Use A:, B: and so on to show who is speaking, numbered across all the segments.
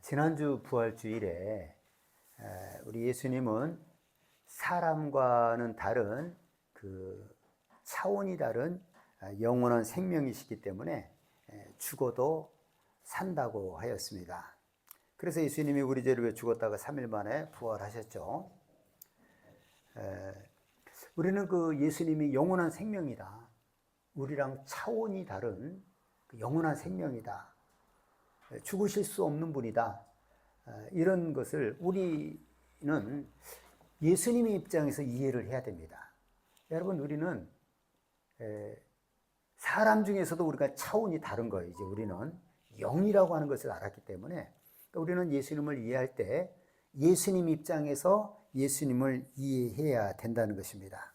A: 지난주 부활주일에 우리 예수님은 사람과는 다른 차원이 다른 영원한 생명이시기 때문에 죽어도 산다고 하였습니다. 그래서 예수님이 우리 죄를 위해 죽었다가 3일 만에 부활하셨죠. 우리는 예수님이 영원한 생명이다, 우리랑 차원이 다른 영원한 생명이다, 죽으실 수 없는 분이다, 이런 것을 우리는 예수님의 입장에서 이해를 해야 됩니다. 여러분, 우리는 사람 중에서도 우리가 차원이 다른 거예요. 이제 우리는 영이라고 하는 것을 알았기 때문에 우리는 예수님을 이해할 때 예수님 입장에서 예수님을 이해해야 된다는 것입니다.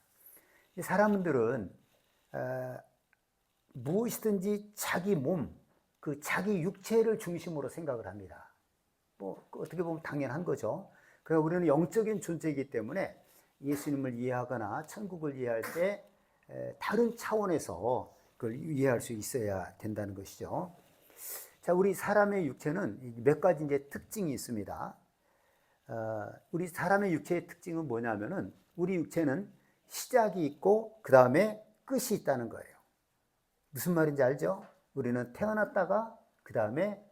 A: 사람들은 무엇이든지 자기 몸, 자기 육체를 중심으로 생각을 합니다. 어떻게 보면 당연한 거죠. 그러나 우리는 영적인 존재이기 때문에 예수님을 이해하거나 천국을 이해할 때 다른 차원에서 그걸 이해할 수 있어야 된다는 것이죠. 자, 우리 사람의 육체는 몇 가지 이제 특징이 있습니다. 우리 사람의 육체의 특징은 뭐냐면은, 우리 육체는 시작이 있고 그 다음에 끝이 있다는 거예요. 무슨 말인지 알죠? 우리는 태어났다가 그 다음에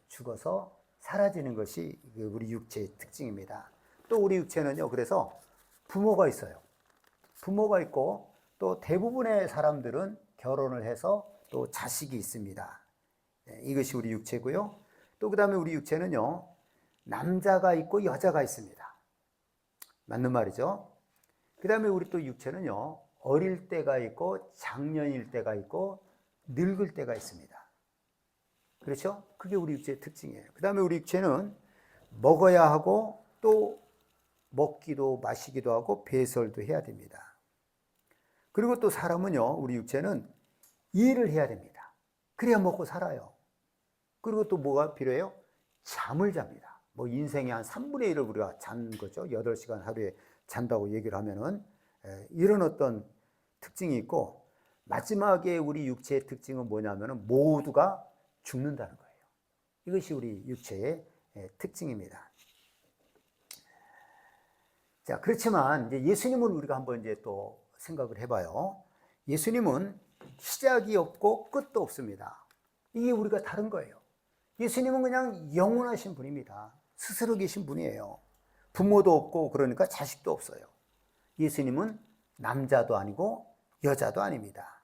A: 죽어서 사라지는 것이 우리 육체의 특징입니다. 또 우리 육체는요, 그래서 부모가 있어요. 부모가 있고, 또 대부분의 사람들은 결혼을 해서 또 자식이 있습니다. 이것이 우리 육체고요. 또 그 다음에 우리 육체는요, 남자가 있고 여자가 있습니다. 맞는 말이죠. 그 다음에 우리 또 육체는요, 어릴 때가 있고 장년일 때가 있고 늙을 때가 있습니다. 그렇죠? 그게 우리 육체의 특징이에요. 그 다음에 우리 육체는 먹어야 하고 또 먹기도 마시기도 하고 배설도 해야 됩니다. 그리고 또 사람은요, 우리 육체는 일을 해야 됩니다. 그래야 먹고 살아요. 그리고 또 뭐가 필요해요? 잠을 잡니다. 인생의 한 3분의 1을 우리가 자는 거죠. 8시간 하루에 잔다고 얘기를 하면은, 이런 어떤 특징이 있고, 마지막에 우리 육체의 특징은 뭐냐면은 모두가 죽는다는 거예요. 이것이 우리 육체의 특징입니다. 자, 그렇지만 이제 예수님은 우리가 한번 이제 또 생각을 해봐요. 예수님은 시작이 없고 끝도 없습니다. 이게 우리가 다른 거예요. 예수님은 그냥 영원하신 분입니다. 스스로 계신 분이에요. 부모도 없고 그러니까 자식도 없어요. 예수님은 남자도 아니고 여자도 아닙니다.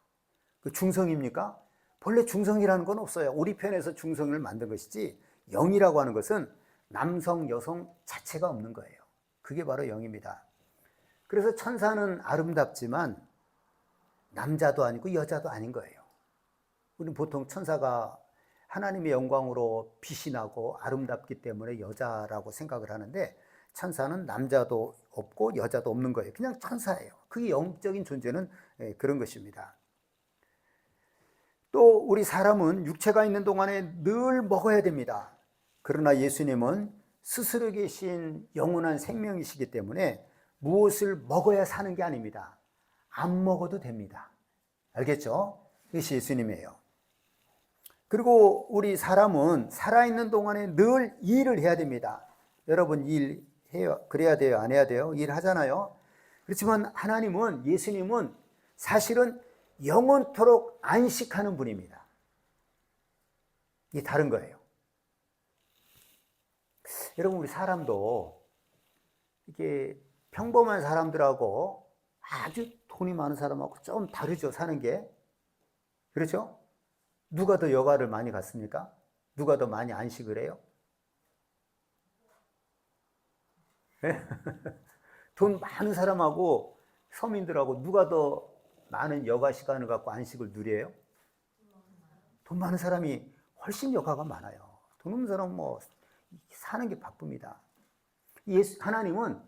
A: 중성입니까? 본래 중성이라는 건 없어요. 우리 편에서 중성을 만든 것이지, 영이라고 하는 것은 남성, 여성 자체가 없는 거예요. 그게 바로 영입니다. 그래서 천사는 아름답지만 남자도 아니고 여자도 아닌 거예요. 우리는 보통 천사가 하나님의 영광으로 빛이 나고 아름답기 때문에 여자라고 생각을 하는데, 천사는 남자도 없고 여자도 없는 거예요. 그냥 천사예요. 그게 영적인 존재는 그런 것입니다. 또 우리 사람은 육체가 있는 동안에 늘 먹어야 됩니다. 그러나 예수님은 스스로 계신 영원한 생명이시기 때문에 무엇을 먹어야 사는 게 아닙니다. 안 먹어도 됩니다. 알겠죠? 이것이 예수님이에요. 그리고 우리 사람은 살아있는 동안에 늘 일을 해야 됩니다. 여러분, 일해요? 그래야 돼요? 안 해야 돼요? 일하잖아요. 그렇지만 하나님은, 예수님은 사실은 영원토록 안식하는 분입니다. 이게 다른 거예요. 여러분, 우리 사람도 이게 평범한 사람들하고 아주 돈이 많은 사람하고 좀 다르죠, 사는 게. 그렇죠? 누가 더 여가를 많이 갔습니까? 누가 더 많이 안식을 해요? 네? 돈 많은 사람하고 서민들하고 누가 더 많은 여가 시간을 갖고 안식을 누려요? 돈 많은 사람이 훨씬 여가가 많아요. 돈 없는 사람은 사는 게 바쁩니다. 하나님은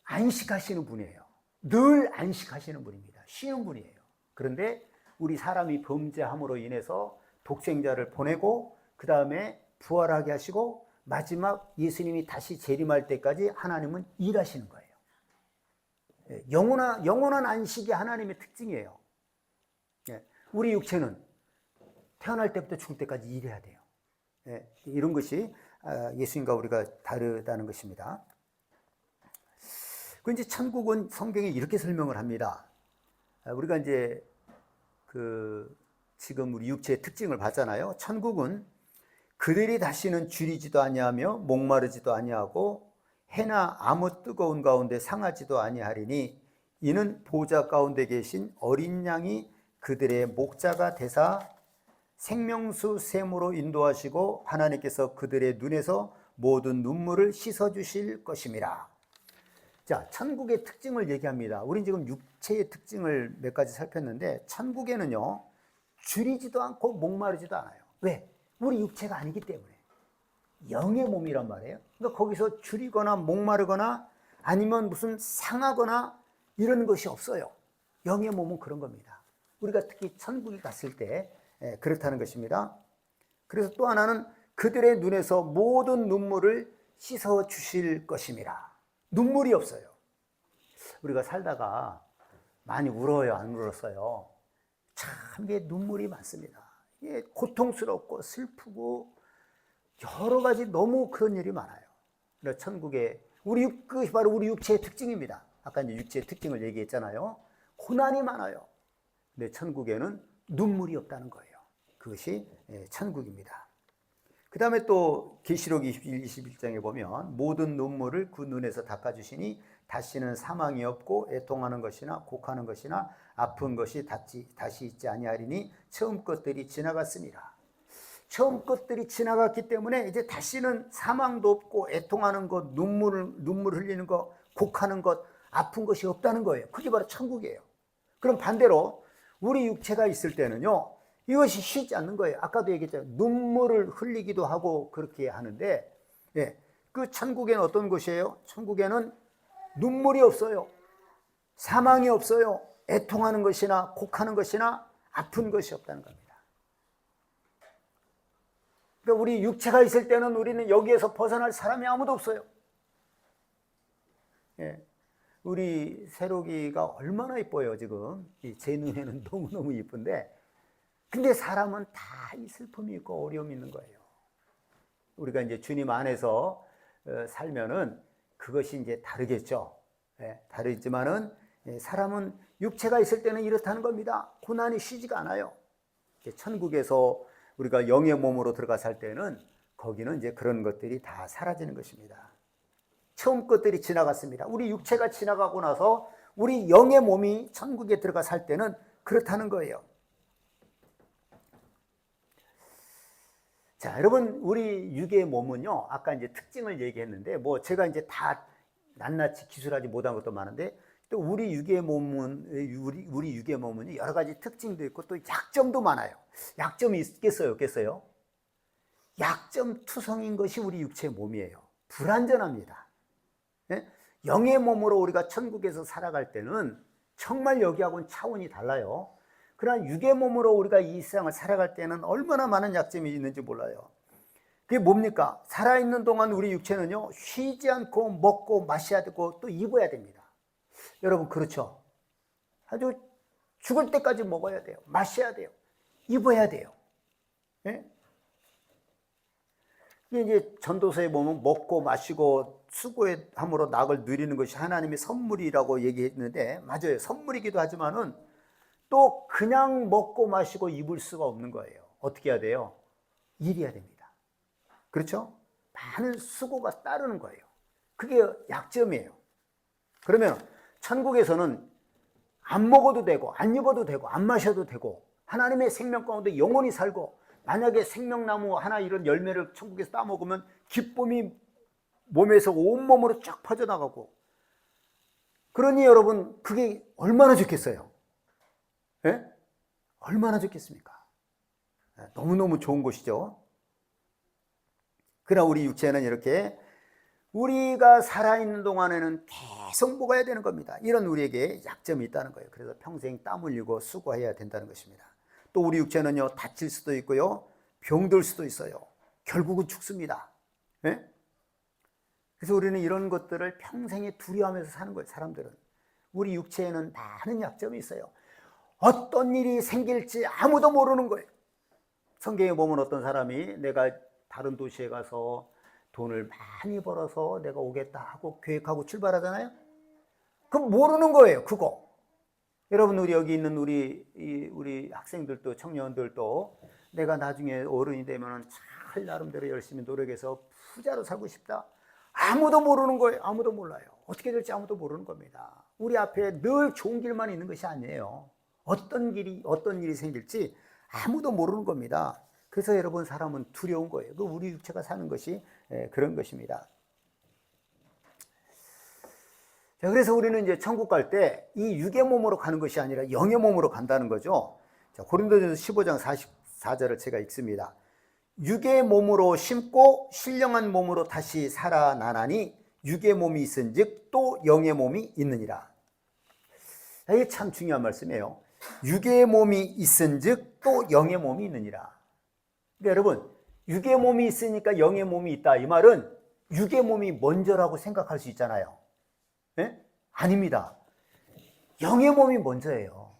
A: 안식하시는 분이에요. 늘 안식하시는 분입니다. 쉬는 분이에요. 그런데 우리 사람이 범죄함으로 인해서 독생자를 보내고 그 다음에 부활하게 하시고 마지막 예수님이 다시 재림할 때까지 하나님은 일하시는 거예요. 영원한 안식이 하나님의 특징이에요. 우리 육체는 태어날 때부터 죽을 때까지 일해야 돼요. 이런 것이 예수님과 우리가 다르다는 것입니다. 그 이제 천국은 성경에 이렇게 설명을 합니다. 우리가 이제 지금 우리 육체의 특징을 봤잖아요. 천국은 그들이 다시는 줄이지도 아니하며 목마르지도 아니하고 해나 아무 뜨거운 가운데 상하지도 아니하리니 이는 보좌 가운데 계신 어린 양이 그들의 목자가 되사 생명수 샘으로 인도하시고 하나님께서 그들의 눈에서 모든 눈물을 씻어주실 것임이라. 자, 천국의 특징을 얘기합니다. 우린 지금 육체의 특징을 몇 가지 살폈는데 천국에는요 줄이지도 않고 목마르지도 않아요. 왜? 우리 육체가 아니기 때문에. 영의 몸이란 말이에요. 그러니까 거기서 줄이거나 목마르거나 아니면 무슨 상하거나 이런 것이 없어요. 영의 몸은 그런 겁니다. 우리가 특히 천국에 갔을 때 그렇다는 것입니다. 그래서 또 하나는 그들의 눈에서 모든 눈물을 씻어 주실 것임이라. 눈물이 없어요. 우리가 살다가 많이 울어요, 안 울었어요? 참 이게 눈물이 많습니다. 이게 고통스럽고 슬프고 여러 가지 너무 그런 일이 많아요. 그래서 천국에 그것이 바로 우리 육체의 특징입니다. 아까 이제 육체의 특징을 얘기했잖아요. 고난이 많아요. 근데 천국에는 눈물이 없다는 거예요. 그것이 천국입니다. 그 다음에 또 계시록 21장에 보면 모든 눈물을 그 눈에서 닦아주시니 다시는 사망이 없고 애통하는 것이나 곡하는 것이나 아픈 것이 다시 있지 아니하리니 처음 것들이 지나갔습니다. 처음 것들이 지나갔기 때문에 이제 다시는 사망도 없고 애통하는 것, 눈물 흘리는 것, 곡하는 것, 아픈 것이 없다는 거예요. 그게 바로 천국이에요. 그럼 반대로 우리 육체가 있을 때는요 이것이 쉬지 않는 거예요. 아까도 얘기했잖아요. 눈물을 흘리기도 하고 그렇게 하는데 그 천국에는 어떤 것이에요? 천국에는 눈물이 없어요. 사망이 없어요. 애통하는 것이나 곡하는 것이나 아픈 것이 없다는 겁니다. 그러니까 우리 육체가 있을 때는 우리는 여기에서 벗어날 사람이 아무도 없어요. 우리 새록이가 얼마나 이뻐요 지금. 제 눈에는 너무너무 이쁜데 근데 사람은 다 이 슬픔이 있고 어려움이 있는 거예요. 우리가 이제 주님 안에서 살면은 그것이 이제 다르겠죠. 다르지만은 사람은 육체가 있을 때는 이렇다는 겁니다. 고난이 쉬지가 않아요. 천국에서 우리가 영의 몸으로 들어가 살 때는 거기는 이제 그런 것들이 다 사라지는 것입니다. 처음 것들이 지나갔습니다. 우리 육체가 지나가고 나서 우리 영의 몸이 천국에 들어가 살 때는 그렇다는 거예요. 자, 여러분, 우리 육의 몸은요, 아까 이제 특징을 얘기했는데, 뭐 제가 이제 다 낱낱이 기술하지 못한 것도 많은데, 또 우리 육의 몸은 여러 가지 특징도 있고, 또 약점도 많아요. 약점이 있겠어요, 없겠어요? 약점 투성인 것이 우리 육체의 몸이에요. 불완전합니다. 영의 몸으로 우리가 천국에서 살아갈 때는 정말 여기하고는 차원이 달라요. 그러나 육의 몸으로 우리가 이 세상을 살아갈 때는 얼마나 많은 약점이 있는지 몰라요. 그게 뭡니까? 살아있는 동안 우리 육체는요 쉬지 않고 먹고 마셔야 되고 또 입어야 됩니다. 여러분 그렇죠? 아주 죽을 때까지 먹어야 돼요. 마셔야 돼요. 입어야 돼요. 이게 이제 전도서에 보면 먹고 마시고 수고함으로 낙을 누리는 것이 하나님의 선물이라고 얘기했는데 맞아요. 선물이기도 하지만은 또 그냥 먹고 마시고 입을 수가 없는 거예요. 어떻게 해야 돼요? 일해야 됩니다. 그렇죠? 많은 수고가 따르는 거예요. 그게 약점이에요. 그러면 천국에서는 안 먹어도 되고 안 입어도 되고 안 마셔도 되고 하나님의 생명 가운데 영원히 살고 만약에 생명나무 하나 이런 열매를 천국에서 따먹으면 기쁨이 몸에서 온몸으로 쫙 퍼져나가고 그러니 여러분 그게 얼마나 좋겠어요? 얼마나 좋겠습니까? 너무너무 좋은 곳이죠. 그러나 우리 육체는 이렇게 우리가 살아있는 동안에는 계속 먹어야 되는 겁니다. 이런 우리에게 약점이 있다는 거예요. 그래서 평생 땀 흘리고 수고해야 된다는 것입니다. 또 우리 육체는요 다칠 수도 있고요 병들 수도 있어요. 결국은 죽습니다. 그래서 우리는 이런 것들을 평생에 두려워하면서 사는 거예요. 사람들은 우리 육체에는 많은 약점이 있어요. 어떤 일이 생길지 아무도 모르는 거예요. 성경에 보면 어떤 사람이 내가 다른 도시에 가서 돈을 많이 벌어서 내가 오겠다 하고 계획하고 출발하잖아요. 그럼 모르는 거예요, 그거. 여러분, 우리 여기 있는 우리 학생들도 청년들도 내가 나중에 어른이 되면 잘 나름대로 열심히 노력해서 부자로 살고 싶다. 아무도 모르는 거예요. 아무도 몰라요. 어떻게 될지 아무도 모르는 겁니다. 우리 앞에 늘 좋은 길만 있는 것이 아니에요. 어떤 일이 생길지 아무도 모르는 겁니다. 그래서 여러분, 사람은 두려운 거예요. 그 우리 육체가 사는 것이 그런 것입니다. 자, 그래서 우리는 이제 천국 갈 때 이 육의 몸으로 가는 것이 아니라 영의 몸으로 간다는 거죠. 자, 고린도전서 15장 44절을 제가 읽습니다. 육의 몸으로 심고 신령한 몸으로 다시 살아나나니 육의 몸이 있은즉 또 영의 몸이 있느니라. 이게 참 중요한 말씀이에요. 육의 몸이 있은즉 또 영의 몸이 있느니라. 그러니까 여러분, 육의 몸이 있으니까 영의 몸이 있다, 이 말은 육의 몸이 먼저라고 생각할 수 있잖아요. 네? 아닙니다. 영의 몸이 먼저예요.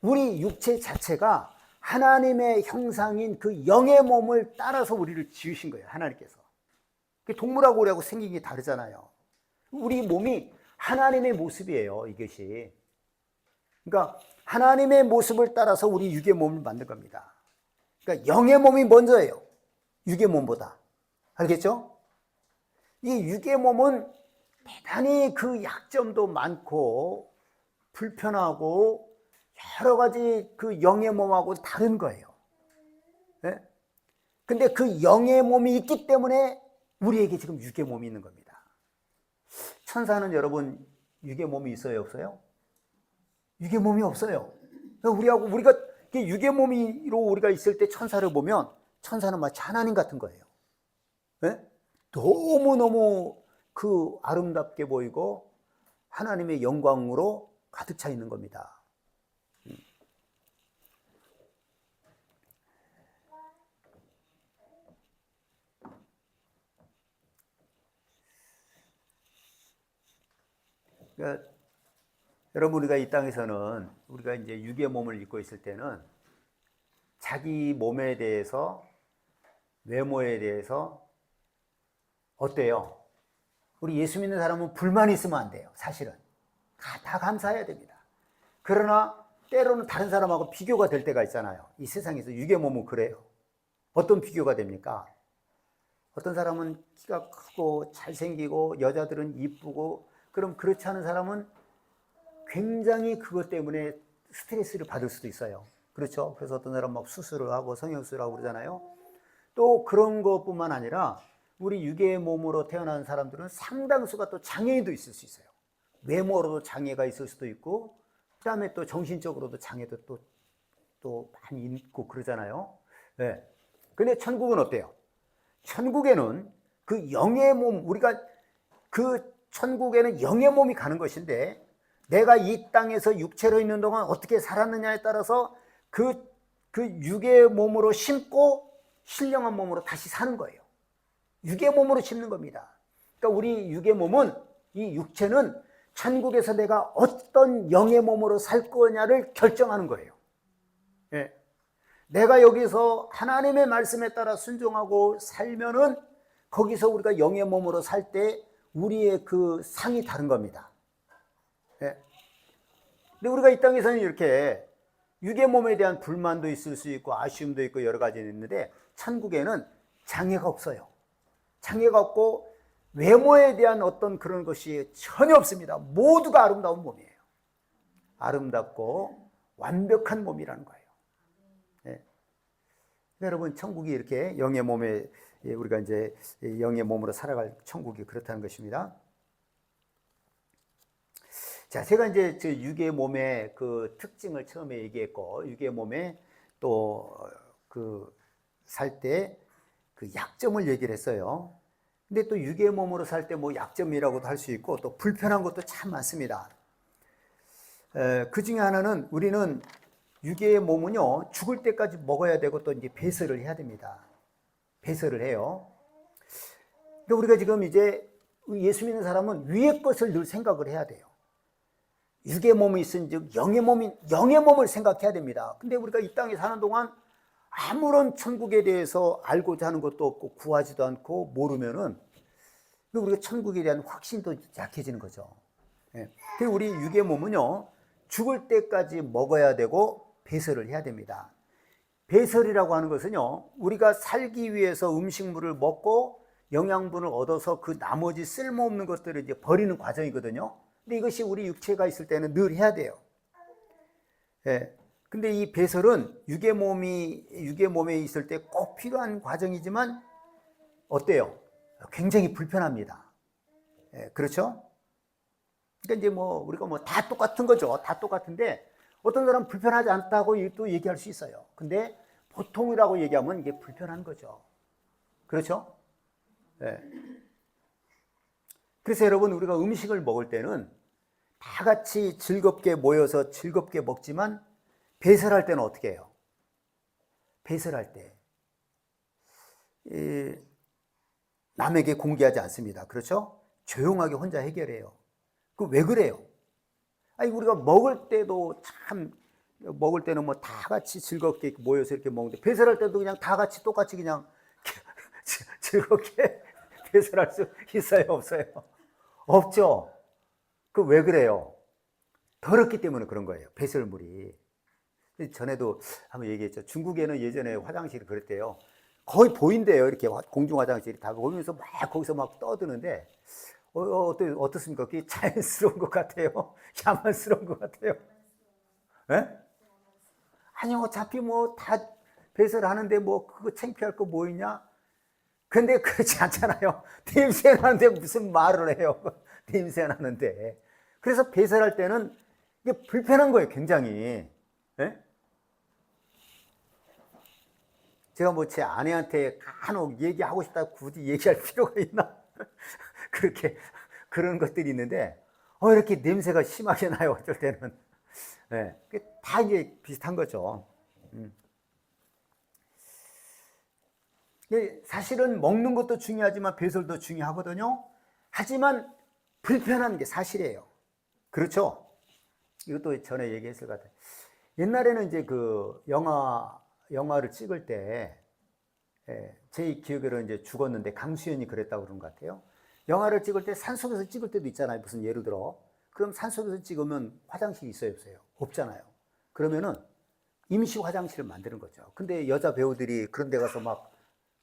A: 우리 육체 자체가 하나님의 형상인 그 영의 몸을 따라서 우리를 지으신 거예요, 하나님께서. 동물하고 우리하고 생긴 게 다르잖아요. 우리 몸이 하나님의 모습이에요, 이것이. 그러니까 하나님의 모습을 따라서 우리 육의 몸을 만든 겁니다. 그러니까 영의 몸이 먼저예요, 육의 몸보다. 알겠죠? 이 육의 몸은 대단히 그 약점도 많고 불편하고 여러 가지 그 영의 몸하고 다른 거예요. 네? 근데 그 영의 몸이 있기 때문에 우리에게 지금 육의 몸이 있는 겁니다. 천사는 여러분 육의 몸이 있어요, 없어요? 육의 몸이 없어요. 우리가 육의 몸으로 우리가 있을 때 천사를 보면 천사는 마치 하나님 같은 거예요. 네? 너무너무 그 아름답게 보이고 하나님의 영광으로 가득 차 있는 겁니다. 그러니까 여러분, 우리가 이 땅에서는 우리가 이제 육의 몸을 입고 있을 때는 자기 몸에 대해서, 외모에 대해서 어때요? 우리 예수 믿는 사람은 불만이 있으면 안 돼요, 사실은. 다 감사해야 됩니다. 그러나 때로는 다른 사람하고 비교가 될 때가 있잖아요. 이 세상에서 육의 몸은 그래요. 어떤 비교가 됩니까? 어떤 사람은 키가 크고 잘생기고 여자들은 이쁘고, 그럼 그렇지 않은 사람은 굉장히 그것 때문에 스트레스를 받을 수도 있어요. 그렇죠? 그래서 어떤 사람은 막 수술을 하고 성형수술을 하고 그러잖아요. 또 그런 것뿐만 아니라 우리 육의 몸으로 태어난 사람들은 상당수가 또 장애인도 있을 수 있어요. 외모로도 장애가 있을 수도 있고, 그 다음에 또 정신적으로도 장애도 또 많이 있고 그러잖아요. 네. 근데 천국은 어때요? 천국에는 그 영의 몸, 우리가 그 천국에는 영의 몸이 가는 것인데, 내가 이 땅에서 육체로 있는 동안 어떻게 살았느냐에 따라서 그 육의 몸으로 심고 신령한 몸으로 다시 사는 거예요. 육의 몸으로 심는 겁니다. 그러니까 우리 육의 몸은, 이 육체는 천국에서 내가 어떤 영의 몸으로 살 거냐를 결정하는 거예요. 예. 내가 여기서 하나님의 말씀에 따라 순종하고 살면은 거기서 우리가 영의 몸으로 살 때 우리의 그 상이 다른 겁니다. 예. 근데 우리가 이 땅에서는 이렇게 육의 몸에 대한 불만도 있을 수 있고 아쉬움도 있고 여러 가지 있는데, 천국에는 장애가 없어요. 장애가 없고 외모에 대한 어떤 그런 것이 전혀 없습니다. 모두가 아름다운 몸이에요. 아름답고 완벽한 몸이라는 거예요. 네. 여러분, 천국이 이렇게 영의 몸에, 우리가 이제 영의 몸으로 살아갈 천국이 그렇다는 것입니다. 자, 제가 이제 육의 몸의 그 특징을 처음에 얘기했고, 육의 몸에 또 그 살 때 그 약점을 얘기를 했어요. 근데 또 육의 몸으로 살 때 뭐 약점이라고도 할 수 있고 또 불편한 것도 참 많습니다. 그 중에 하나는, 우리는 육의 몸은요, 죽을 때까지 먹어야 되고 또 이제 배설을 해야 됩니다. 배설을 해요. 근데 우리가 지금 이제 예수 믿는 사람은 위의 것을 늘 생각을 해야 돼요. 육의 몸이 있은즉 영의 몸을 생각해야 됩니다. 근데 우리가 이 땅에 사는 동안 아무런 천국에 대해서 알고자 하는 것도 없고 구하지도 않고 모르면은 우리가 천국에 대한 확신도 약해지는 거죠. 예. 그리고 우리 육의 몸은요, 죽을 때까지 먹어야 되고 배설을 해야 됩니다. 배설이라고 하는 것은요, 우리가 살기 위해서 음식물을 먹고 영양분을 얻어서 그 나머지 쓸모없는 것들을 이제 버리는 과정이거든요. 근데 이것이 우리 육체가 있을 때는 늘 해야 돼요. 예. 근데 이 배설은 육의 몸에 있을 때 꼭 필요한 과정이지만 어때요? 굉장히 불편합니다. 예, 그렇죠? 그러니까 이제 뭐 우리가 뭐 다 똑같은 거죠. 다 똑같은데 어떤 사람은 불편하지 않다고 또 얘기할 수 있어요. 근데 보통이라고 얘기하면 이게 불편한 거죠. 그렇죠? 예. 그래서 여러분, 우리가 음식을 먹을 때는 다 같이 즐겁게 모여서 즐겁게 먹지만 배설할 때는 어떻게 해요? 배설할 때 남에게 공개하지 않습니다. 그렇죠? 조용하게 혼자 해결해요. 그 왜 그래요? 아니, 우리가 먹을 때도 참, 먹을 때는 뭐 다 같이 즐겁게 모여서 이렇게 먹는데 배설할 때도 그냥 다 같이 똑같이 그냥 즐겁게 배설할 수 있어요? 없어요? 없죠? 그 왜 그래요? 더럽기 때문에 그런 거예요. 배설물이. 전에도 한번 얘기했죠. 중국에는 예전에 화장실이 그랬대요. 거의 보인대요. 이렇게 공중 화장실이 다 보면서 막 거기서 막 떠드는데 어떻습니까? 그게 자연스러운 것 같아요? 야만스러운 것 같아요? 예? 아니, 어차피 뭐 다 배설하는데 뭐 그거 창피할 거 뭐 있냐? 근데 그렇지 않잖아요. 냄새 나는데 무슨 말을 해요? 냄새 나는데. 그래서 배설할 때는 이게 불편한 거예요, 굉장히. 예? 제가 뭐 제 아내한테 간혹 얘기하고 싶다고 굳이 얘기할 필요가 있나? 그렇게, 그런 것들이 있는데, 이렇게 냄새가 심하게 나요, 어쩔 때는. 네, 다 이제 비슷한 거죠. 사실은 먹는 것도 중요하지만 배설도 중요하거든요. 하지만 불편한 게 사실이에요. 그렇죠? 이것도 전에 얘기했을 것 같아요. 옛날에는 이제 그 영화를 찍을 때, 제 기억으로 이제 죽었는데 강수연이 그랬다고 그런 것 같아요. 영화를 찍을 때 산속에서 찍을 때도 있잖아요. 무슨 예를 들어. 그럼 산속에서 찍으면 화장실이 있어요, 없어요? 없잖아요. 그러면은 임시 화장실을 만드는 거죠. 근데 여자 배우들이 그런 데 가서 막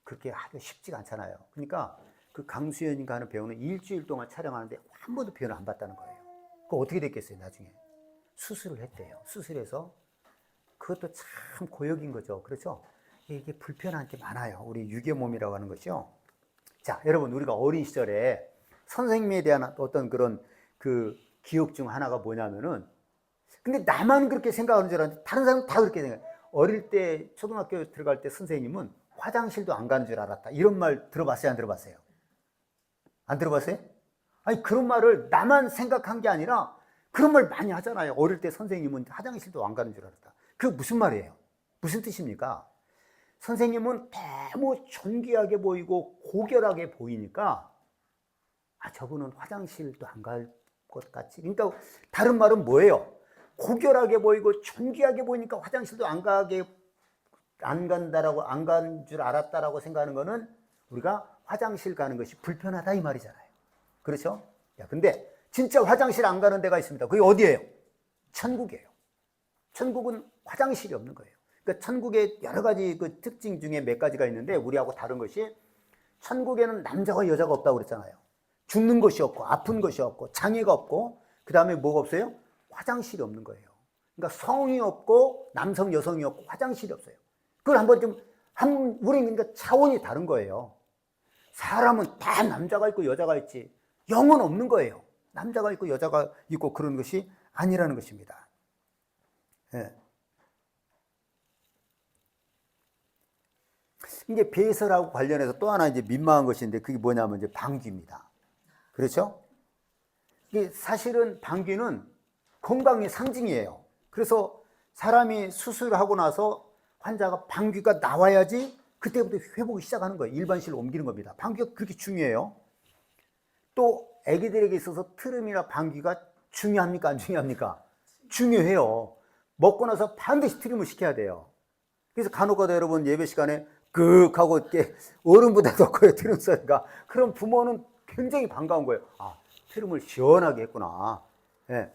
A: 그렇게 하기 쉽지가 않잖아요. 그러니까 그 강수연인가 하는 배우는 일주일 동안 촬영하는데 한 번도 표현을 안 받다는 거예요. 그거 어떻게 됐겠어요, 나중에? 수술을 했대요. 수술해서 그것도 참 고역인 거죠. 그렇죠? 이게 불편한 게 많아요. 우리 육의 몸이라고 하는 것이요. 자, 여러분, 우리가 어린 시절에 선생님에 대한 어떤 그런 그 기억 중 하나가 뭐냐면은, 근데 나만 그렇게 생각하는 줄 알았는데 다른 사람은 다 그렇게 생각해요. 어릴 때 초등학교 들어갈 때 선생님은 화장실도 안 가는 줄 알았다. 이런 말 들어봤어요? 안 들어봤어요? 안 들어봤어요? 아니, 그런 말을 나만 생각한 게 아니라 그런 말 많이 하잖아요. 어릴 때 선생님은 화장실도 안 가는 줄 알았다. 그게 무슨 말이에요? 무슨 뜻입니까? 선생님은 너무 존귀하게 보이고 고결하게 보이니까 저분은 화장실도 안 갈 것 같지. 그러니까 다른 말은 뭐예요? 고결하게 보이고 존귀하게 보이니까 화장실도 안 간다라고, 안 간 줄 알았다라고 생각하는 거는 우리가 화장실 가는 것이 불편하다 이 말이잖아요. 그렇죠? 야, 근데 진짜 화장실 안 가는 데가 있습니다. 그게 어디예요? 천국이에요. 천국은 화장실이 없는 거예요. 그러니까 천국의 여러 가지 그 특징 중에 몇 가지가 있는데 우리하고 다른 것이, 천국에는 남자와 여자가 없다고 그랬잖아요. 죽는 것이 없고 아픈 것이 없고 장애가 없고 그 다음에 뭐가 없어요? 화장실이 없는 거예요. 그러니까 성이 없고 남성 여성이 없고 화장실이 없어요. 그걸 한번 우리는 그러니까 차원이 다른 거예요. 사람은 다 남자가 있고 여자가 있지 영은 없는 거예요. 남자가 있고 여자가 있고 그런 것이 아니라는 것입니다. 예. 이게 배설하고 관련해서 또 하나 이제 민망한 것인데 그게 뭐냐면 이제 방귀입니다. 그렇죠? 이게 사실은 방귀는 건강의 상징이에요. 그래서 사람이 수술하고 나서 환자가 방귀가 나와야지 그때부터 회복이 시작하는 거예요. 일반실로 옮기는 겁니다. 방귀가 그렇게 중요해요. 또 아기들에게 있어서 트름이나 방귀가 중요합니까? 안 중요합니까? 중요해요. 먹고 나서 반드시 트림을 시켜야 돼요. 그래서 간혹가다 여러분 예배 시간에 끄ꯛ 하고 이렇게 어른보다 더 커요, 트름 소리가. 그럼 부모는 굉장히 반가운 거예요. 아, 트름을 시원하게 했구나. 예.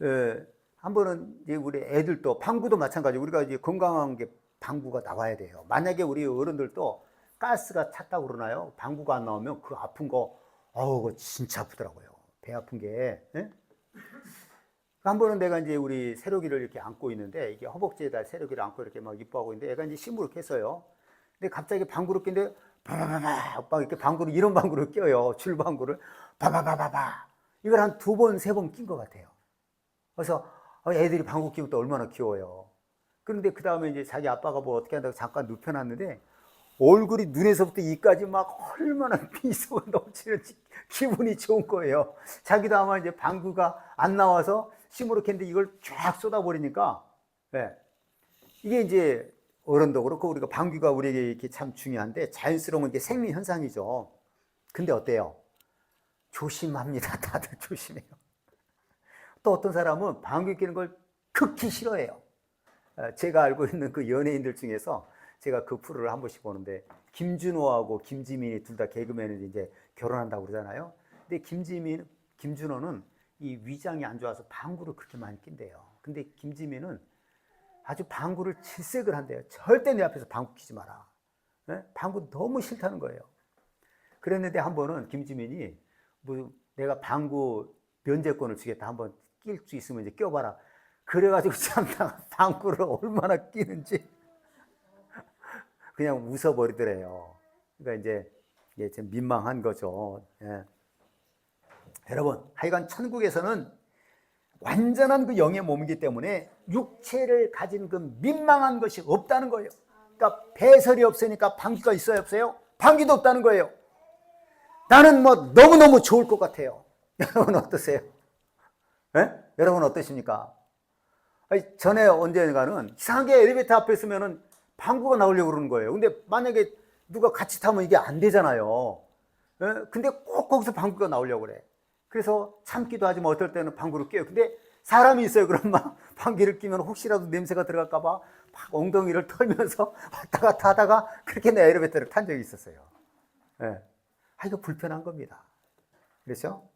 A: 예. 한 번은 이제 우리 애들도 방구도 마찬가지고 우리가 이제 건강한 게 방구가 나와야 돼요. 만약에 우리 어른들도 가스가 찼다고 그러나요? 방구가 안 나오면 그 아픈 거, 그거 진짜 아프더라고요. 배 아픈 게. 예? 한 번은 내가 이제 우리 새로기를 이렇게 안고 있는데, 이게 허벅지에다 새로기를 안고 이렇게 막 이뻐하고 있는데, 애가 이제 시무룩했어요. 근데 갑자기 방구를 끼는데, 바바바바, 막 이렇게 방구를, 이런 방구를 껴요. 줄방구를. 바바바바바. 이걸 한 2번, 3번 낀 것 같아요. 그래서 애들이 방구 끼면 또 얼마나 귀여워요. 그런데 그 다음에 이제 자기 아빠가 뭐 어떻게 한다고 잠깐 눕혀놨는데, 얼굴이 눈에서부터 이까지 막 얼마나 미소가 넘치는 기분이 좋은 거예요. 자기도 아마 이제 방구가 안 나와서 시무룩했는데 이걸 쫙 쏟아버리니까, 네. 이게 이제 어른도 그렇고 우리가 방귀가 우리에게 이렇게 참 중요한데 자연스러운 게 생리 현상이죠. 근데 어때요? 조심합니다. 다들 조심해요. 또 어떤 사람은 방귀 뀌는 걸 극히 싫어해요. 제가 알고 있는 그 연예인들 중에서 제가 그 프로를 한 번씩 보는데 김준호하고 김지민이 둘 다 개그맨을 이제 결혼한다고 그러잖아요. 근데 김준호는 이 위장이 안 좋아서 방구를 그렇게 많이 낀대요. 근데 김지민은 아주 방구를 질색을 한대요. 절대 내 앞에서 방구 끼지 마라. 네? 방구 너무 싫다는 거예요. 그랬는데 한 번은 김지민이 뭐 내가 방구 면제권을 주겠다. 한번 낄 수 있으면 이제 껴봐라. 그래가지고 참 방구를 얼마나 끼는지 그냥 웃어버리더래요. 그러니까 이제 좀 민망한 거죠. 예. 여러분, 하여간 천국에서는 완전한 그 영의 몸이기 때문에 육체를 가진 그 민망한 것이 없다는 거예요. 그러니까 배설이 없으니까 방귀가 있어요, 없어요? 방귀도 없다는 거예요. 나는 뭐 너무너무 좋을 것 같아요. 여러분 어떠세요? 예? 여러분 어떠십니까? 아니, 전에 언젠가는 이상하게 엘리베이터 앞에 있으면은 방구가 나오려고 그러는 거예요. 근데 만약에 누가 같이 타면 이게 안 되잖아요. 예? 근데 꼭 거기서 방구가 나오려고 그래. 그래서 참기도 하지만 어떨 때는 방구를 껴요. 근데 사람이 있어요. 그럼 막 방귀를 끼면 혹시라도 냄새가 들어갈까봐 막 엉덩이를 털면서 왔다 갔다 하다가 그렇게 내 엘리베이터를 탄 적이 있었어요. 예. 이거 불편한 겁니다. 그렇죠?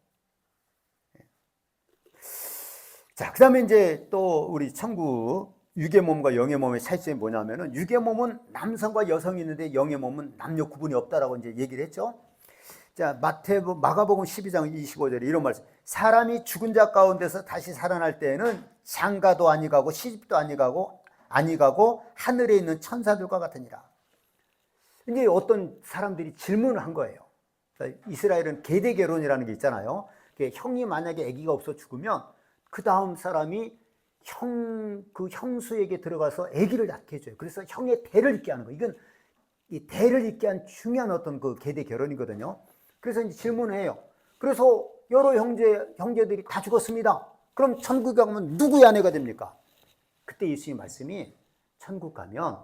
A: 자, 그 다음에 이제 또 우리 천국 육의 몸과 영의 몸의 차이점이 뭐냐면은 육의 몸은 남성과 여성이 있는데 영의 몸은 남녀 구분이 없다라고 이제 얘기를 했죠. 자, 마가복음 12장 25절에 이런 말씀. 사람이 죽은 자 가운데서 다시 살아날 때에는 장가도 아니가고 시집도 아니가고 하늘에 있는 천사들과 같으니라. 이제 어떤 사람들이 질문을 한 거예요. 이스라엘은 계대 결혼이라는 게 있잖아요. 형이 만약에 아기가 없어 죽으면 그 다음 사람이 그 형수에게 들어가서 아기를 낳게 해줘요. 그래서 형의 대를 잇게 하는 거예요. 이건 이 대를 잇게 한 중요한 어떤 그 계대 결혼이거든요. 그래서 이제 질문을 해요. 그래서 여러 형제들이 다 죽었습니다. 그럼 천국에 가면 누구의 아내가 됩니까? 그때 예수님 말씀이 천국 가면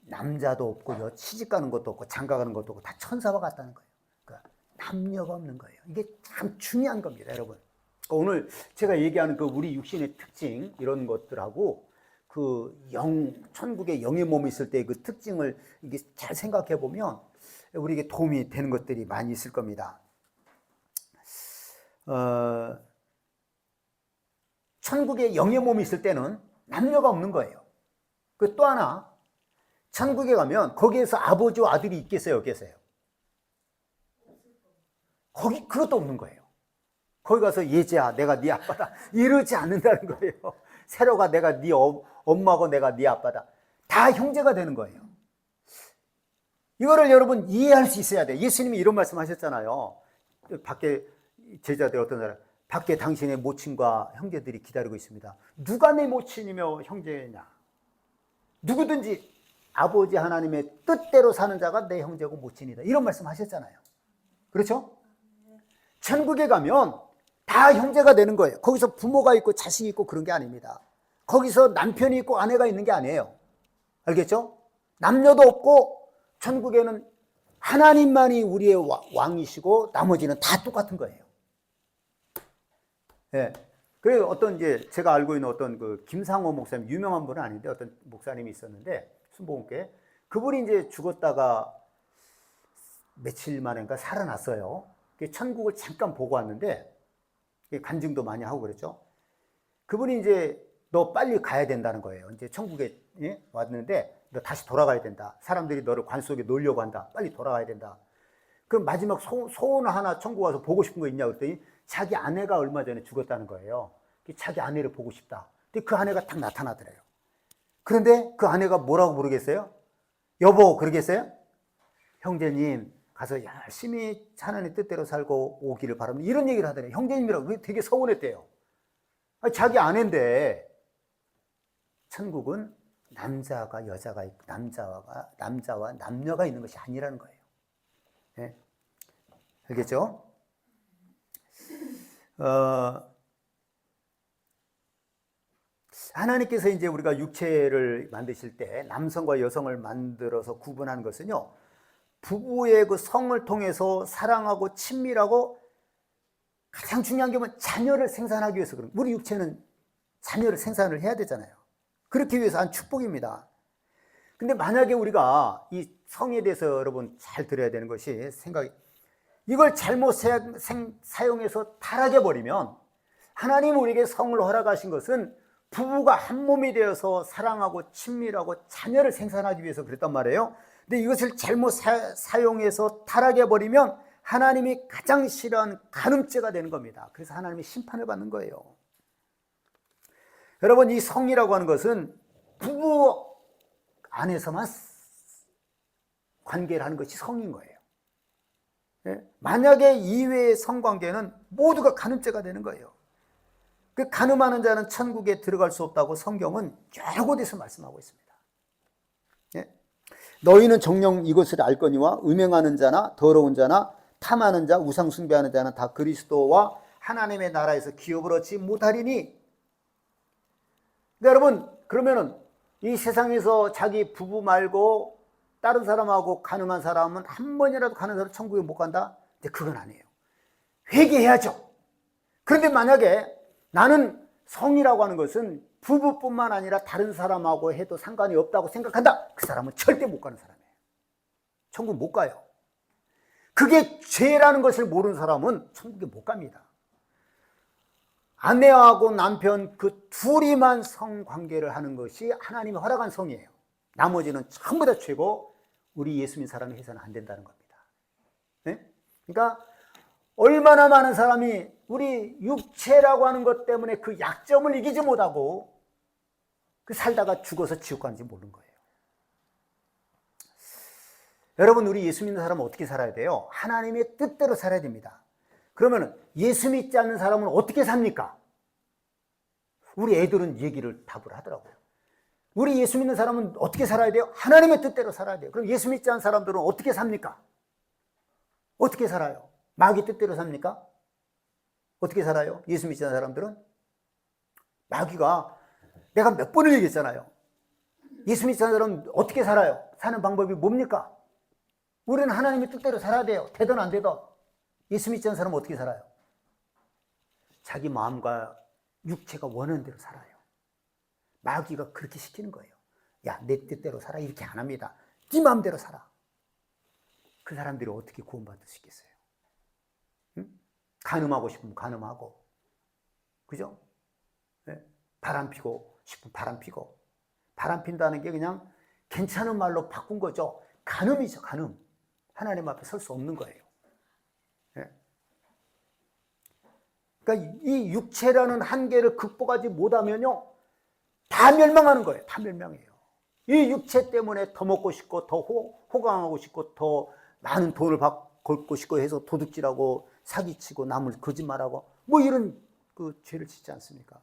A: 남자도 없고 시집 가는 것도 없고 장가 가는 것도 없고 다 천사와 같다는 거예요. 그러니까 남녀가 없는 거예요. 이게 참 중요한 겁니다, 여러분. 오늘 제가 얘기하는 그 우리 육신의 특징 이런 것들하고 그 천국의 영의 몸이 있을 때 그 특징을 이게 잘 생각해 보면 우리에게 도움이 되는 것들이 많이 있을 겁니다. 천국의 영의 몸이 있을 때는 남녀가 없는 거예요. 그 또 하나, 천국에 가면 거기에서 아버지와 아들이 있겠어요, 없겠어요? 거기 그것도 없는 거예요. 거기 가서 예지야, 내가 네 아빠다 이러지 않는다는 거예요. 세로가 내가 네 엄마고 내가 네 아빠다. 다 형제가 되는 거예요. 이거를 여러분 이해할 수 있어야 돼요. 예수님이 이런 말씀 하셨잖아요. 밖에 제자들 어떤 사람, 밖에 당신의 모친과 형제들이 기다리고 있습니다. 누가 내 모친이며 형제냐? 누구든지 아버지 하나님의 뜻대로 사는 자가 내 형제고 모친이다. 이런 말씀 하셨잖아요. 그렇죠? 천국에 가면 다 형제가 되는 거예요. 거기서 부모가 있고 자식이 있고 그런 게 아닙니다. 거기서 남편이 있고 아내가 있는 게 아니에요. 알겠죠? 남녀도 없고 천국에는 하나님만이 우리의 왕이시고 나머지는 다 똑같은 거예요. 네. 그래서 어떤 이제 제가 알고 있는 어떤 그 김상호 목사님, 유명한 분은 아닌데 어떤 목사님이 있었는데 순복음교회, 그분이 이제 죽었다가 며칠 만인가 살아났어요. 천국을 잠깐 보고 왔는데 간증도 많이 하고 그랬죠. 그분이 이제 너 빨리 가야 된다는 거예요. 이제 천국에 왔는데 너 다시 돌아가야 된다. 사람들이 너를 관 속에 놓으려고 한다. 빨리 돌아가야 된다. 그럼 마지막 소원 하나 천국 와서 보고 싶은 거 있냐 그랬더니 자기 아내가 얼마 전에 죽었다는 거예요. 자기 아내를 보고 싶다. 근데 그 아내가 딱 나타나더래요. 그런데 그 아내가 뭐라고 부르겠어요? 여보 그러겠어요? 형제님 가서 열심히 하나님 뜻대로 살고 오기를 바랍니다. 이런 얘기를 하더래요. 형제님이라고 되게 서운했대요. 자기 아내인데 천국은 남자가 여자가 있고 남자와 남녀가 있는 것이 아니라는 거예요. 네? 알겠죠? 하나님께서 이제 우리가 육체를 만드실 때 남성과 여성을 만들어서 구분하는 것은요, 부부의 그 성을 통해서 사랑하고 친밀하고 가장 중요한 게 뭐냐면 자녀를 생산하기 위해서 그런, 우리 육체는 자녀를 생산을 해야 되잖아요. 그렇기 위해서 한 축복입니다. 근데 만약에 우리가 이 성에 대해서 여러분 잘 들어야 되는 것이 이걸 잘못 사용해서 타락해 버리면, 하나님 우리에게 성을 허락하신 것은 부부가 한 몸이 되어서 사랑하고 친밀하고 자녀를 생산하기 위해서 그랬단 말이에요. 근데 이것을 잘못 사용해서 타락해 버리면 하나님이 가장 싫어하는 간음죄가 되는 겁니다. 그래서 하나님이 심판을 받는 거예요. 여러분, 이 성이라고 하는 것은 부부 안에서만 관계를 하는 것이 성인 거예요. 만약에 이외의 성관계는 모두가 간음죄가 되는 거예요. 그 간음하는 자는 천국에 들어갈 수 없다고 성경은 여러 곳에서 말씀하고 있습니다. 너희는 정녕 이것을 알거니와 음행하는 자나 더러운 자나 탐하는 자, 우상 숭배하는 자는 다 그리스도와 하나님의 나라에서 기업을 얻지 못하리니. 그러니까 여러분, 그러면은 이 세상에서 자기 부부 말고 다른 사람하고 간음한 사람은 한 번이라도 가는 사람 천국에 못 간다? 근데 그건 아니에요. 회개해야죠. 그런데 만약에 나는 성이라고 하는 것은 부부뿐만 아니라 다른 사람하고 해도 상관이 없다고 생각한다, 그 사람은 절대 못 가는 사람이에요. 천국 못 가요. 그게 죄라는 것을 모르는 사람은 천국에 못 갑니다. 아내하고 남편 그 둘이만 성관계를 하는 것이 하나님이 허락한 성이에요. 나머지는 전부 다 죄고 우리 예수 믿는 사람이 해서는 안 된다는 겁니다. 네? 그러니까 얼마나 많은 사람이 우리 육체라고 하는 것 때문에 그 약점을 이기지 못하고 그 살다가 죽어서 지옥 가는지 모르는 거예요. 여러분, 우리 예수 믿는 사람은 어떻게 살아야 돼요? 하나님의 뜻대로 살아야 됩니다. 그러면 예수 믿지 않는 사람은 어떻게 삽니까? 우리 애들은 얘기를 답을 하더라고요. 우리 예수 믿는 사람은 어떻게 살아야 돼요? 하나님의 뜻대로 살아야 돼요. 그럼 예수 믿지 않는 사람들은 어떻게 삽니까? 어떻게 살아요? 마귀 뜻대로 삽니까? 어떻게 살아요? 예수 믿지 않는 사람들은? 마귀가, 내가 몇 번을 얘기했잖아요. 예수 믿지 않는 사람은 어떻게 살아요? 사는 방법이 뭡니까? 우리는 하나님의 뜻대로 살아야 돼요. 되든 안 되든. 예수 믿지 않는 사람은 어떻게 살아요? 자기 마음과 육체가 원하는 대로 살아요. 마귀가 그렇게 시키는 거예요. 야, 내 뜻대로 살아. 이렇게 안 합니다. 네 마음대로 살아. 그 사람들이 어떻게 구원받을 수 있겠어요? 응? 간음하고 싶으면 간음하고, 그죠? 네? 바람 피고 싶으면 바람 피고. 바람 핀다는 게 그냥 괜찮은 말로 바꾼 거죠. 간음이죠, 간음. 하나님 앞에 설 수 없는 거예요. 네? 그러니까 이 육체라는 한계를 극복하지 못하면요, 다 멸망하는 거예요. 다 멸망해요. 이 육체 때문에 더 먹고 싶고, 더 호강하고 싶고, 더 많은 돈을 벌고 싶고 해서 도둑질하고 사기치고 남을 거짓말하고 뭐 이런 그 죄를 짓지 않습니까?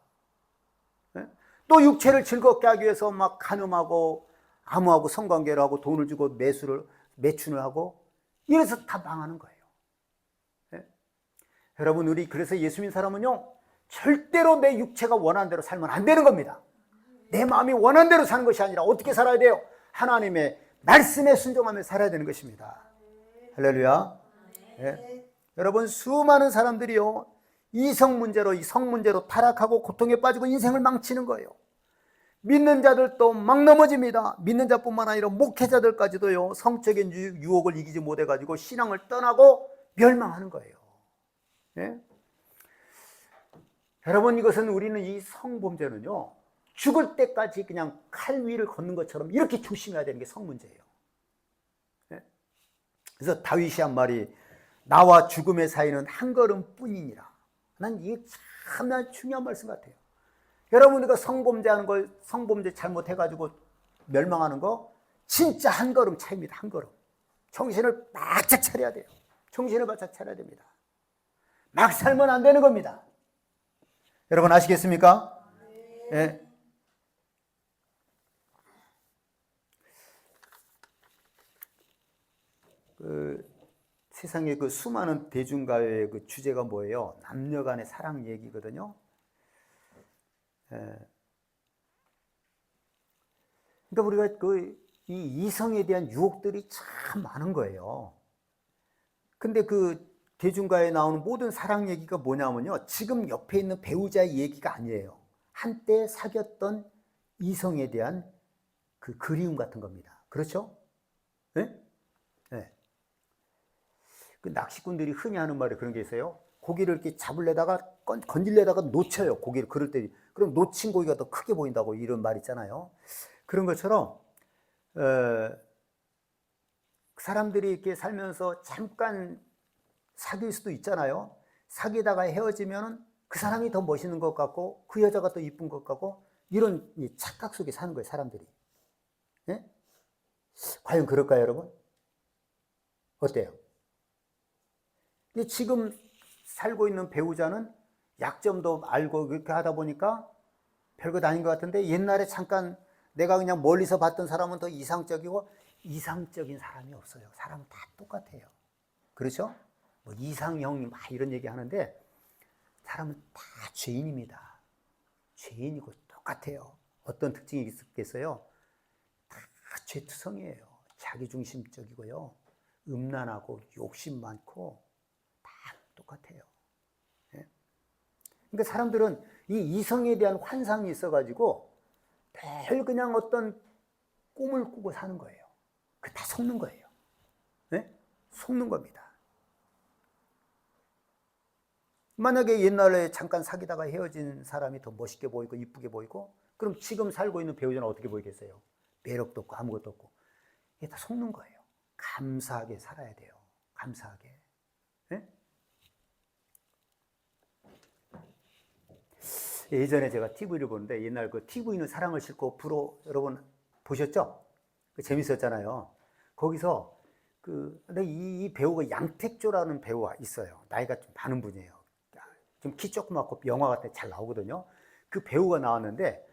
A: 네? 또 육체를 즐겁게 하기 위해서 막 간음하고 암호하고 성관계를 하고 돈을 주고 매춘을 하고 이래서 다 망하는 거예요. 네? 여러분, 우리 그래서 예수 믿는 사람은요, 절대로 내 육체가 원하는 대로 살면 안 되는 겁니다. 내 마음이 원하는 대로 사는 것이 아니라 어떻게 살아야 돼요? 하나님의 말씀에 순종하며 살아야 되는 것입니다. 할렐루야. 네. 여러분, 수많은 사람들이요, 이성 문제로, 이 성 문제로 타락하고 고통에 빠지고 인생을 망치는 거예요. 믿는 자들도 막 넘어집니다. 믿는 자뿐만 아니라 목회자들까지도요, 성적인 유혹을 이기지 못해가지고 신앙을 떠나고 멸망하는 거예요. 예? 여러분, 이것은 우리는 이 성범죄는요, 죽을 때까지 그냥 칼 위를 걷는 것처럼 이렇게 조심해야 되는 게 성 문제예요. 예? 그래서 다윗이 한 말이, 나와 죽음의 사이는 한 걸음뿐이니라. 난 이게 참 중요한 말씀 같아요. 여러분, 우리가 성범죄하는 거, 성범죄 잘못해가지고 멸망하는 거 진짜 한 걸음 차이입니다. 한 걸음. 정신을 바짝 차려야 돼요. 정신을 바짝 차려야 됩니다. 막 살면 안 되는 겁니다. 여러분 아시겠습니까? 네. 세상에 그 수많은 대중가요의 그 주제가 뭐예요? 남녀 간의 사랑 얘기거든요. 그러니까 우리가 이 이성에 대한 유혹들이 참 많은 거예요. 근데 그 대중가에 나오는 모든 사랑 얘기가 뭐냐면요, 지금 옆에 있는 배우자의 얘기가 아니에요. 한때 사귀었던 이성에 대한 그 그리움 같은 겁니다. 그렇죠? 네? 네. 그 낚시꾼들이 흔히 하는 말이 그런 게 있어요. 고기를 이렇게 잡으려다가 건질려다가 놓쳐요. 고기를 그럴 때. 그럼 놓친 고기가 더 크게 보인다고 이런 말 있잖아요. 그런 것처럼 사람들이 이렇게 살면서 잠깐 사귈 수도 있잖아요. 사귀다가 헤어지면 그 사람이 더 멋있는 것 같고 그 여자가 더 이쁜 것 같고 이런 착각 속에 사는 거예요, 사람들이. 네? 과연 그럴까요, 여러분? 어때요? 근데 지금 살고 있는 배우자는 약점도 알고 그렇게 하다 보니까 별것 아닌 것 같은데, 옛날에 잠깐 내가 그냥 멀리서 봤던 사람은 더 이상적이고, 이상적인 사람이 없어요. 사람은 다 똑같아요. 그렇죠? 뭐 이상형 막 이런 얘기 하는데 사람은 다 죄인입니다. 죄인이고 똑같아요. 어떤 특징이 있겠어요? 다 죄투성이에요. 자기중심적이고요, 음란하고 욕심 많고 다 똑같아요. 네? 그러니까 사람들은 이 이성에 대한 환상이 있어가지고 별 그냥 어떤 꿈을 꾸고 사는 거예요. 그 다 속는 거예요. 네? 속는 겁니다. 만약에 옛날에 잠깐 사귀다가 헤어진 사람이 더 멋있게 보이고 이쁘게 보이고, 그럼 지금 살고 있는 배우자는 어떻게 보이겠어요? 매력도 없고 아무것도 없고. 이게 다 속는 거예요. 감사하게 살아야 돼요. 감사하게. 네? 예전에 제가 TV를 보는데, 옛날 그 TV는 사랑을 싣고 불어, 여러분 보셨죠? 재밌었잖아요. 거기서 이 배우가 양택조라는 배우가 있어요. 나이가 좀 많은 분이에요. 좀 키 조그맣고 영화 같은 데 잘 나오거든요. 그 배우가 나왔는데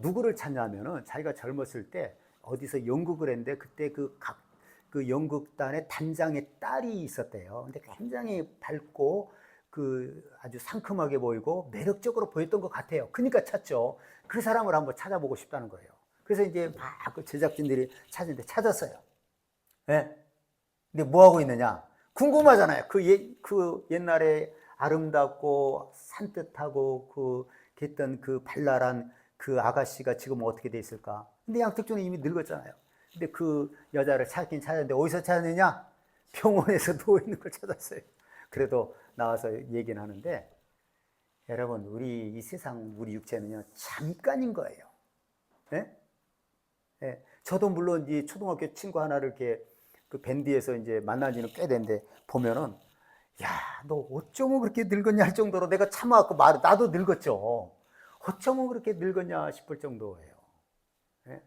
A: 누구를 찾냐면은, 자기가 젊었을 때 어디서 연극을 했는데 그때 그 연극단의 단장의 딸이 있었대요. 근데 굉장히 밝고 아주 상큼하게 보이고 매력적으로 보였던 것 같아요. 그러니까 찾죠. 그 사람을 한번 찾아보고 싶다는 거예요. 그래서 이제 막 그 제작진들이 찾는데 찾았어요. 네? 근데 뭐 하고 있느냐? 궁금하잖아요. 그 옛날에 아름답고 산뜻하고 했던 그 발랄한 그 아가씨가 지금 어떻게 돼 있을까? 근데 양택조는 이미 늙었잖아요. 근데 그 여자를 찾긴 찾았는데 어디서 찾았느냐? 병원에서 누워 있는 걸 찾았어요. 그래도 나와서 얘기는 하는데, 여러분, 우리 이 세상, 우리 육체는요, 잠깐인 거예요. 네? 네. 저도 물론 이 초등학교 친구 하나를 이렇게 그 밴드에서 이제 만난 지는 꽤 됐는데, 보면은, 야, 너 어쩌면 그렇게 늙었냐 할 정도로 내가 참아갖고 나도 늙었죠. 어쩌면 그렇게 늙었냐 싶을 정도예요. 네?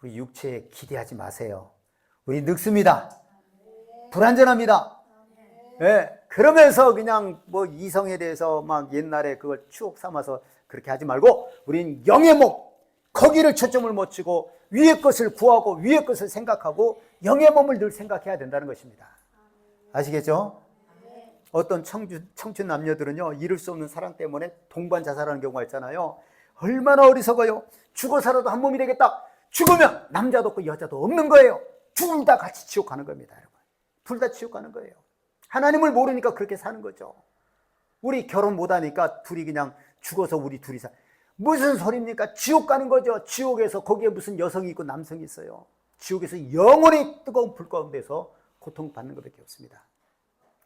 A: 우리 육체에 기대하지 마세요. 우리 늙습니다. 불완전합니다. 네. 그러면서 그냥 뭐 이성에 대해서 막 옛날에 그걸 추억 삼아서 그렇게 하지 말고, 우린 영의 몸, 거기를 초점을 맞추고 위의 것을 구하고 위의 것을 생각하고 영의 몸을 늘 생각해야 된다는 것입니다. 아시겠죠? 어떤 청춘 남녀들은요, 이룰 수 없는 사랑 때문에 동반 자살하는 경우가 있잖아요. 얼마나 어리석어요. 죽어 살아도 한 몸이 되겠다. 죽으면 남자도 없고 여자도 없는 거예요. 둘 다 같이 지옥 가는 겁니다, 여러분. 둘 다 지옥 가는 거예요. 하나님을 모르니까 그렇게 사는 거죠. 우리 결혼 못하니까 둘이 그냥 죽어서 우리 둘이 살. 무슨 소리입니까? 지옥 가는 거죠. 지옥에서 거기에 무슨 여성이 있고 남성이 있어요. 지옥에서 영원히 뜨거운 불 가운데서 고통받는 것밖에 없습니다.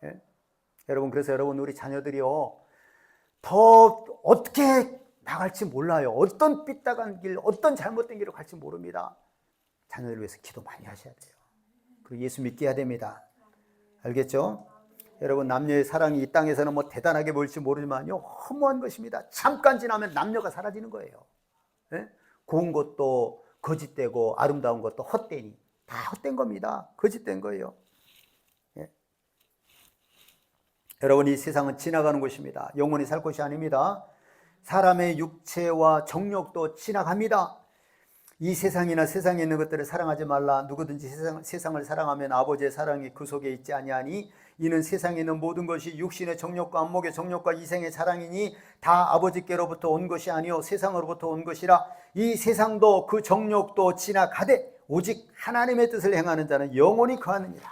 A: 예? 여러분, 그래서 여러분, 우리 자녀들이요, 더 어떻게 나갈지 몰라요. 어떤 삐딱한 길, 어떤 잘못된 길을 갈지 모릅니다. 자녀들을 위해서 기도 많이 하셔야 돼요. 그리고 예수 믿게 해야 됩니다. 알겠죠? 여러분, 남녀의 사랑이 이 땅에서는 뭐 대단하게 보일지 모르지만요, 허무한 것입니다. 잠깐 지나면 남녀가 사라지는 거예요. 예? 고운 것도 거짓되고 아름다운 것도 헛되니 다 헛된 겁니다. 거짓된 거예요. 예? 여러분, 이 세상은 지나가는 곳입니다. 영원히 살 곳이 아닙니다. 사람의 육체와 정욕도 지나갑니다. 이 세상이나 세상에 있는 것들을 사랑하지 말라. 누구든지 세상을 사랑하면 아버지의 사랑이 그 속에 있지 아니하니 이는 세상에 있는 모든 것이 육신의 정욕과 안목의 정욕과 이생의 자랑이니 다 아버지께로부터 온 것이 아니요 세상으로부터 온 것이라. 이 세상도 그 정욕도 지나가되 오직 하나님의 뜻을 행하는 자는 영원히 거하느니라.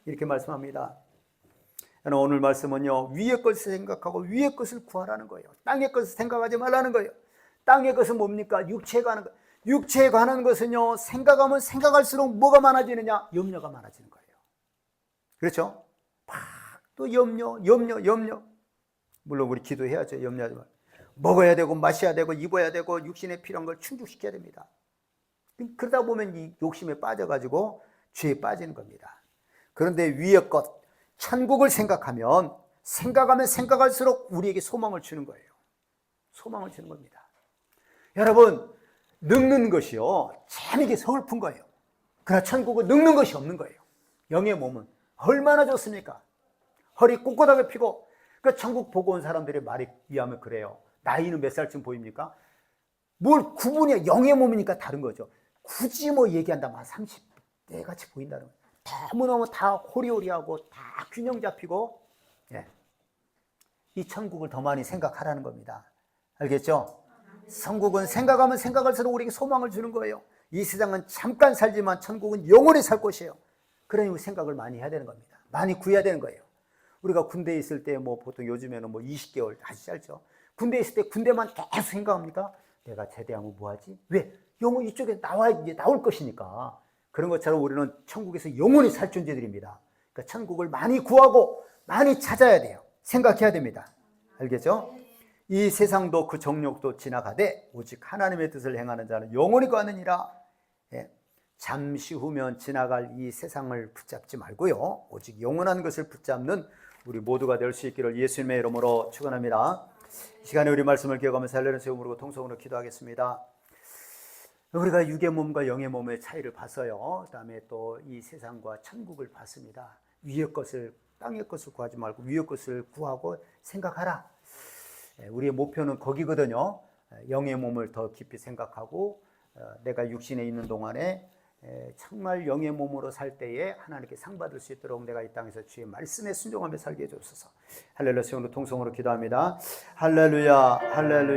A: 이렇게 말씀합니다. 오늘 말씀은요, 위의 것을 생각하고 위의 것을 구하라는 거예요. 땅의 것을 생각하지 말라는 거예요. 땅의 것은 뭡니까? 육체에 관한 것. 육체에 관한 것은요, 생각하면 생각할수록 뭐가 많아지느냐? 염려가 많아지는 거예요. 그렇죠? 막 또 염려. 물론 우리 기도해야죠. 염려하지 말고. 먹어야 되고 마셔야 되고 입어야 되고 육신에 필요한 걸 충족시켜야 됩니다. 그러다 보면 이 욕심에 빠져가지고 죄에 빠지는 겁니다. 그런데 위의 것, 천국을 생각하면 생각할수록 우리에게 소망을 주는 거예요. 소망을 주는 겁니다. 여러분, 늙는 것이요, 참 이게 서글픈 거예요. 그러나 천국은 늙는 것이 없는 거예요. 영의 몸은 얼마나 좋습니까? 허리 꼿꼿하게 펴고. 그 천국 보고 온 사람들의 말에 의하면 그래요. 나이는 몇 살쯤 보입니까? 뭘 구분이야. 영의 몸이니까 다른 거죠. 굳이 뭐 얘기한다면 한 30대 같이 보인다는 거예요. 너무너무 다 호리호리하고 다 균형 잡히고. 예. 이 천국을 더 많이 생각하라는 겁니다. 알겠죠? 천국은 생각하면 생각할수록 우리에게 소망을 주는 거예요. 이 세상은 잠깐 살지만 천국은 영원히 살 곳이에요. 그러니 생각을 많이 해야 되는 겁니다. 많이 구해야 되는 거예요. 우리가 군대에 있을 때 뭐 보통 요즘에는 뭐 20개월 아주 짧죠. 군대에 있을 때 군대만 계속 생각합니까? 내가 제대하면 뭐하지? 왜? 영원 이쪽에 나올 것이니까. 그런 것처럼 우리는 천국에서 영원히 살 존재들입니다. 그러니까 천국을 많이 구하고 많이 찾아야 돼요. 생각해야 됩니다. 알겠죠? 이 세상도 그 정욕도 지나가되 오직 하나님의 뜻을 행하는 자는 영원히 거하느니라. 예. 잠시 후면 지나갈 이 세상을 붙잡지 말고요, 오직 영원한 것을 붙잡는 우리 모두가 될 수 있기를 예수님의 이름으로 축원합니다. 이 시간에 우리 말씀을 기억하면서 할렐루야 세움으로 통성으로 기도하겠습니다. 우리가 육의 몸과 영의 몸의 차이를 봤어요. 그 다음에 또 이 세상과 천국을 봤습니다. 위의 것을, 땅의 것을 구하지 말고 위의 것을 구하고 생각하라. 우리의 목표는 거기거든요. 영의 몸을 더 깊이 생각하고 내가 육신에 있는 동안에 정말 영의 몸으로 살 때에 하나님께 상 받을 수 있도록 내가 이 땅에서 주의 말씀에 순종하며 살게 해주옵소서. 할렐루야 세움으로 통성으로 기도합니다. 할렐루야 할렐루야.